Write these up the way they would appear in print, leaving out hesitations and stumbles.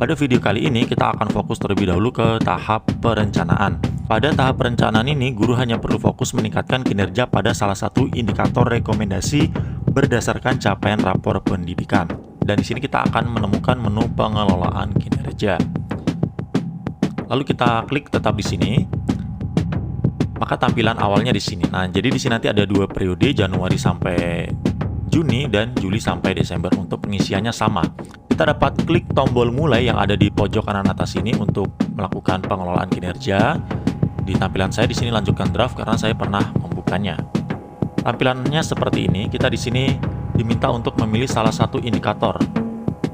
Pada video kali ini kita akan fokus terlebih dahulu ke tahap perencanaan. Pada tahap perencanaan ini, guru hanya perlu fokus meningkatkan kinerja pada salah satu indikator rekomendasi berdasarkan capaian rapor pendidikan. Dan di sini kita akan menemukan menu pengelolaan kinerja. Lalu kita klik tetap di sini. Maka tampilan awalnya di sini. Nah, jadi di sini nanti ada dua periode, Januari sampai Juni dan Juli sampai Desember. Untuk pengisiannya sama. Kita dapat klik tombol mulai yang ada di pojok kanan atas ini untuk melakukan pengelolaan kinerja. Di tampilan saya di sini lanjutkan draft karena saya pernah membukanya. Tampilannya seperti ini. Kita di sini diminta untuk memilih salah satu indikator.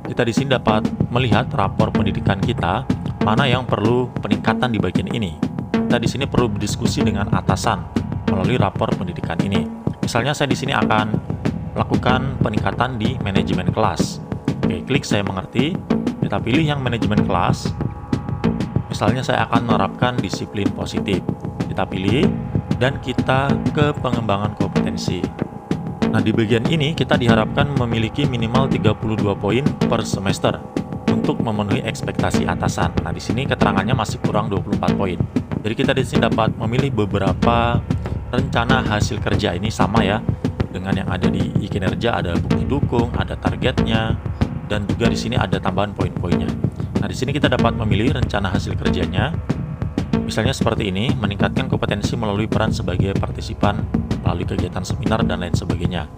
Kita di sini dapat melihat rapor pendidikan kita mana yang perlu peningkatan di bagian ini. Kita di sini perlu berdiskusi dengan atasan melalui rapor pendidikan ini. Misalnya saya di sini akan melakukan peningkatan di manajemen kelas. Oke, klik saya mengerti. Kita pilih yang manajemen kelas. Misalnya saya akan menerapkan disiplin positif. Kita pilih dan kita ke pengembangan kompetensi. Nah, di bagian ini kita diharapkan memiliki minimal 32 poin per semester untuk memenuhi ekspektasi atasan. Nah, di sini keterangannya masih kurang 24 poin. Jadi kita di sini dapat memilih beberapa rencana hasil kerja. Ini sama ya dengan yang ada di kinerja, ada bukti dukung, ada targetnya. Dan juga di sini ada tambahan poin-poinnya. Nah, di sini kita dapat memilih rencana hasil kerjanya. Misalnya seperti ini, meningkatkan kompetensi melalui peran sebagai partisipan, melalui kegiatan seminar, dan lain sebagainya.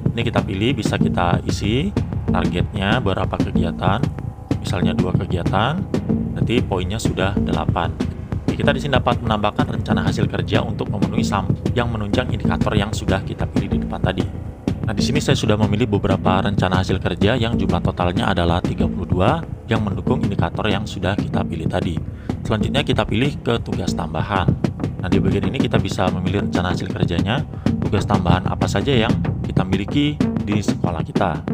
Ini kita pilih, bisa kita isi targetnya berapa kegiatan. Misalnya 2 kegiatan, nanti poinnya sudah 8. Kita di sini dapat menambahkan rencana hasil kerja untuk memenuhi yang menunjang indikator yang sudah kita pilih di depan tadi. Nah, di sini saya sudah memilih beberapa rencana hasil kerja yang jumlah totalnya adalah 32 yang mendukung indikator yang sudah kita pilih tadi. Selanjutnya kita pilih ke tugas tambahan. Nah, di bagian ini kita bisa memilih rencana hasil kerjanya, tugas tambahan apa saja yang kita miliki di sekolah kita.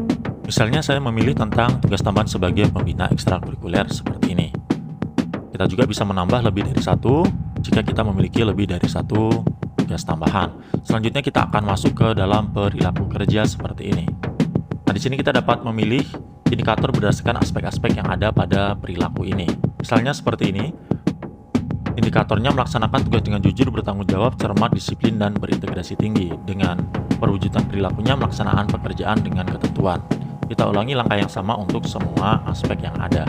Misalnya saya memilih tentang tugas tambahan sebagai pembina ekstrakurikuler seperti ini. Kita juga bisa menambah lebih dari satu jika kita memiliki lebih dari satu tugas tambahan. Selanjutnya kita akan masuk ke dalam perilaku kerja seperti ini. Nah, di sini kita dapat memilih indikator berdasarkan aspek-aspek yang ada pada perilaku ini. Misalnya seperti ini. Indikatornya melaksanakan tugas dengan jujur, bertanggung jawab, cermat, disiplin, dan berintegrasi tinggi. Dengan perwujudan perilakunya melaksanakan pekerjaan dengan ketentuan. Kita ulangi langkah yang sama untuk semua aspek yang ada.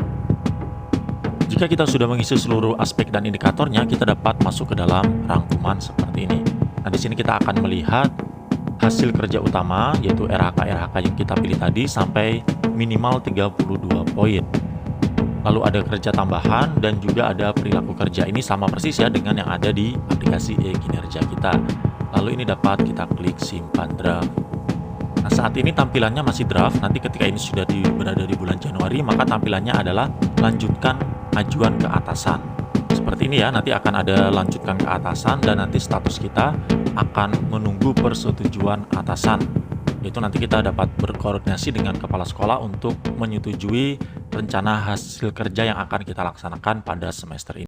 Jika kita sudah mengisi seluruh aspek dan indikatornya, kita dapat masuk ke dalam rangkuman seperti ini. Nah, di sini kita akan melihat hasil kerja utama, yaitu RHK-RHK yang kita pilih tadi sampai minimal 32 poin. Lalu ada kerja tambahan dan juga ada perilaku kerja. Ini sama persis ya dengan yang ada di aplikasi e-kinerja kita. Lalu ini dapat kita klik simpan draft. Nah, saat ini tampilannya masih draft. Nanti ketika ini sudah berada di bulan Januari, maka tampilannya adalah lanjutkan ajuan ke atasan. Seperti ini ya, nanti akan ada lanjutkan ke atasan dan nanti status kita akan menunggu persetujuan atasan. Itu nanti kita dapat berkoordinasi dengan kepala sekolah untuk menyetujui rencana hasil kerja yang akan kita laksanakan pada semester ini.